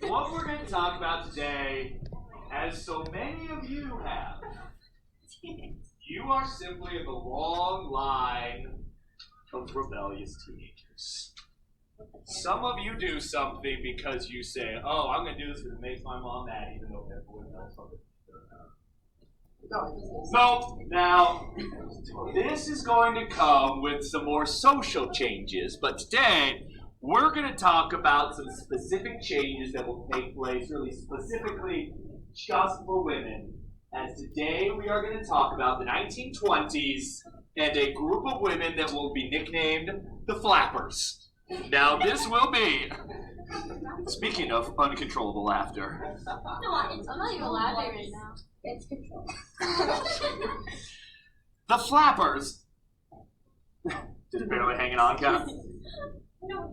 What we're going to talk about today, as so many of you have, you are simply in the long line of rebellious teenagers. Some of you do something because you say, oh, I'm going to do this because it makes my mom mad, even though everyone else does it. No, now, this is going to come with some more social changes, but today, we're going to talk about some specific changes that will take place, really specifically just for women. As today, we are going to talk about the 1920s and a group of women that will be nicknamed the Flappers. Now, this will be, speaking of uncontrollable laughter. No, I'm not even laughing right now. It's control. The Flappers. Just barely hanging on, Kat. No.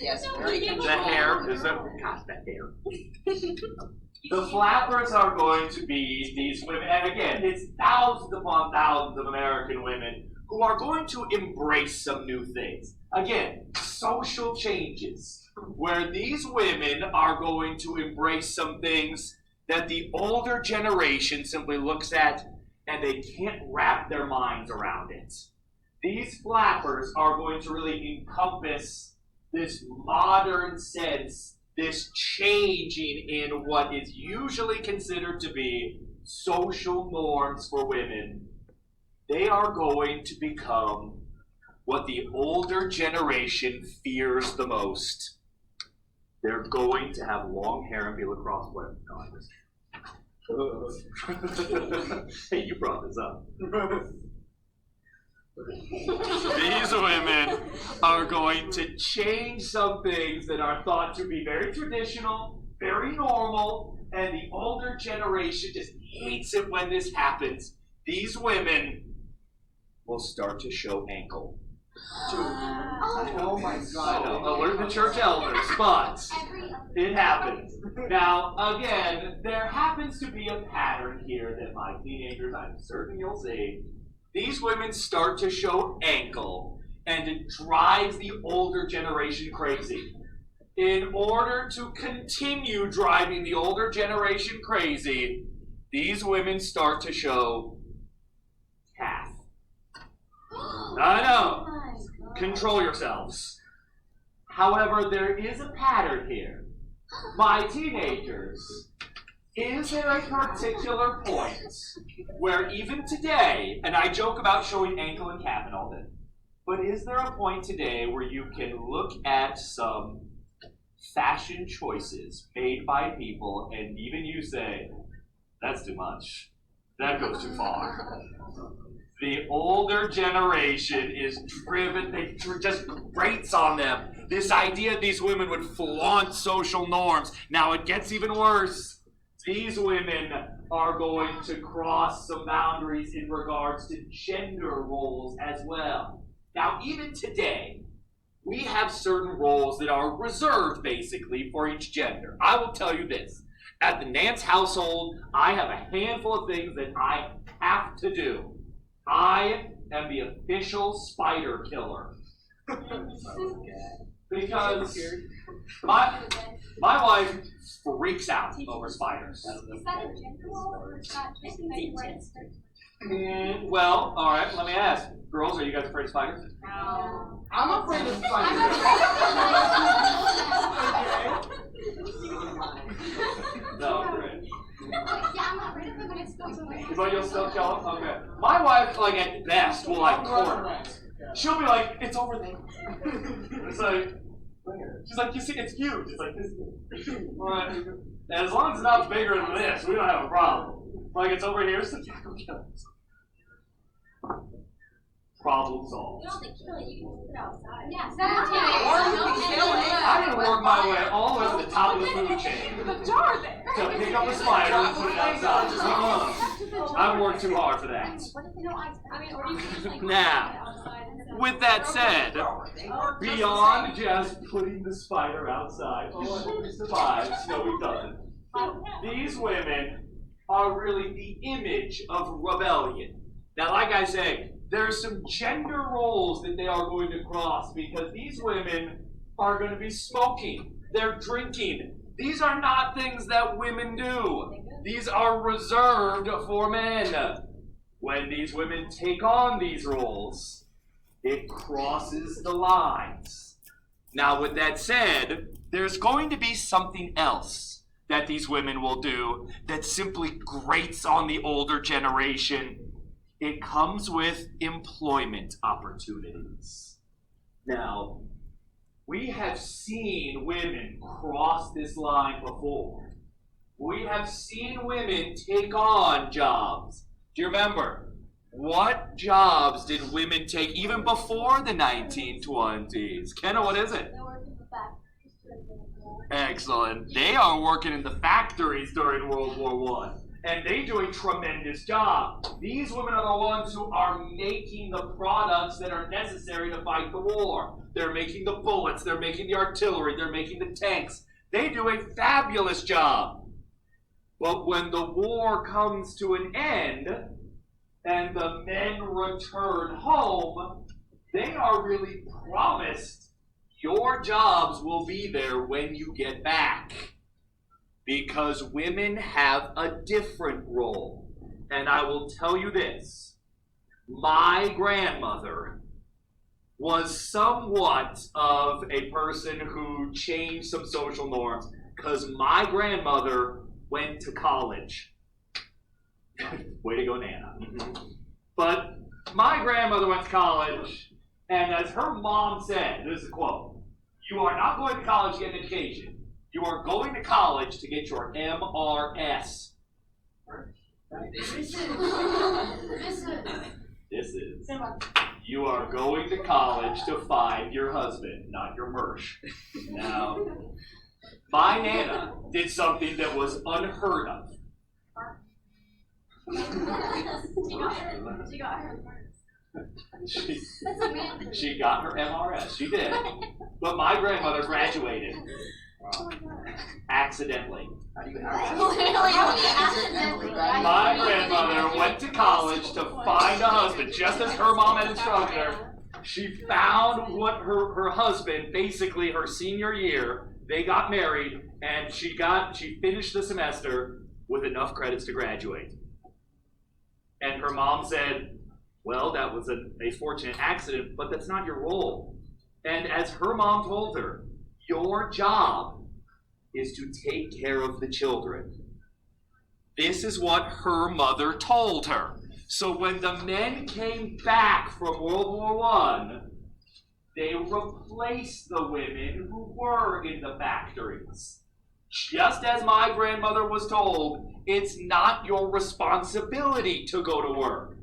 Yes, The hair is gosh, that hair. The Flappers are going to be these women, and again, it's thousands upon thousands of American women who are going to embrace some new things. Again, social changes, where these women are going to embrace some things that the older generation simply looks at and they can't wrap their minds around it. These Flappers are going to really encompass this modern sense, this changing in what is usually considered to be social norms for women. They are going to become what the older generation fears the most. They're going to have long hair and be lacrosse players. Hey, you brought this up. These women are going to change some things that are thought to be very traditional, very normal, and the older generation just hates it when this happens. These women will start to show ankle. Oh my God. Alert the church elders, but it happens. Now, again, there happens to be a pattern here that my teenagers, I'm certain you'll see. These women start to show ankle, and it drives the older generation crazy. In order to continue driving the older generation crazy, these women start to show calf. I know. Control yourselves. However, there is a pattern here. My teenagers, is there a particular point where even today, and I joke about showing ankle and calf and all that, but is there a point today where you can look at some fashion choices made by people and even you say, that's too much, that goes too far? The older generation is driven, they just grates on them. This idea these women would flaunt social norms. Now it gets even worse. These women are going to cross some boundaries in regards to gender roles as well. Now even today, we have certain roles that are reserved basically for each gender. I will tell you this. At the Nance household, I have a handful of things that I have to do. I am the official spider killer. Because my wife freaks out over spiders. Is that a gender role or is that just Well, all right, let me ask. Girls, are you guys afraid of spiders? No. I'm afraid of spiders. No, great. Yeah, I'm not afraid of them, but it's still so weird. But you'll still kill them? Okay. My wife, like, at best, will, like, corner it. She'll be like, it's over there. It's like, she's like, you see, it's huge. It's like this. Right. And as long as it's not bigger than this, we don't have a problem. Like, it's over here, so yeah, go kill it. Problem solved. You don't have to kill it, you can put it outside. Yeah, Is that I didn't work my way all the way to the top of the food chain the jar there. to pick up a spider and put it outside. I've worked too hard for that. What if they don't like I mean, or you can just like Now, put it outside and then with that said, beyond just putting the spider outside, oh, I hope he survives. No, he doesn't. These women are really the image of rebellion. Now, like I say, there's some gender roles that they are going to cross because these women are going to be smoking. They're drinking. These are not things that women do. These are reserved for men. When these women take on these roles, it crosses the lines. Now, with that said, there's going to be something else that these women will do that simply grates on the older generation. It comes with employment opportunities. Now, we have seen women cross this line before. We have seen women take on jobs. Do you remember? What jobs did women take even before the 1920s? Kenna, what is it? They work in the factories. Excellent. They are working in the factories during World War I. And they do a tremendous job. These women are the ones who are making the products that are necessary to fight the war. They're making the bullets, they're making the artillery, they're making the tanks. They do a fabulous job. But when the war comes to an end and the men return home, they are really promised your jobs will be there when you get back. Because women have a different role. And I will tell you this, my grandmother was somewhat of a person who changed some social norms because my grandmother went to college. Way to go, Nana. But my grandmother went to college, and as her mom said, this is a quote, "You are not going to college to get an education. You are going to college to get your MRS." This is. You are going to college to find your husband, not your mersh. Now, my Nana did something that was unheard of. She got her first. She got her MRS. She did. But my grandmother graduated. Accidentally. My grandmother went to college to find a husband, just as her mom had instructed her. She found what her husband, basically her senior year, they got married, and she finished the semester with enough credits to graduate. And her mom said, well, that was a fortunate accident, but that's not your role. And as her mom told her, your job is to take care of the children. This is what her mother told her. So when the men came back from World War I, they replaced the women who were in the factories. Just as my grandmother was told, it's not your responsibility to go to work.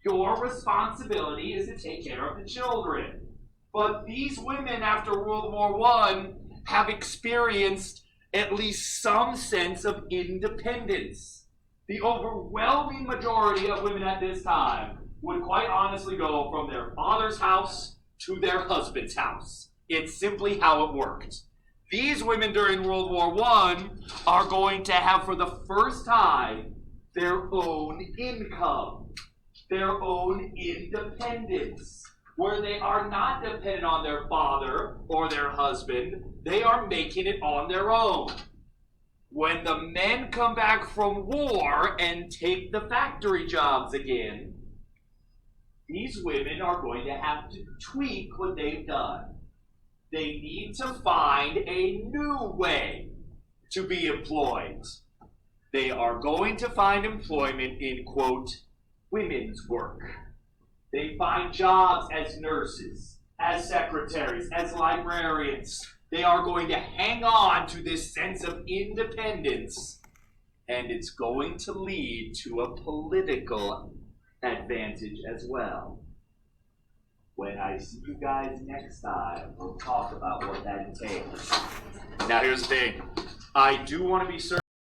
Your responsibility is to take care of the children. But these women after World War I have experienced at least some sense of independence. The overwhelming majority of women at this time would quite honestly go from their father's house to their husband's house. It's simply how it worked. These women during World War I are going to have for the first time their own income, their own independence, where they are not dependent on their father or their husband. They are making it on their own. When the men come back from war and take the factory jobs again, these women are going to have to tweak what they've done. They need to find a new way to be employed. They are going to find employment in, quote, women's work. They find jobs as nurses, as secretaries, as librarians. They are going to hang on to this sense of independence, and it's going to lead to a political advantage as well. When I see you guys next time, we'll talk about what that entails. Now here's the thing. I do want to be certain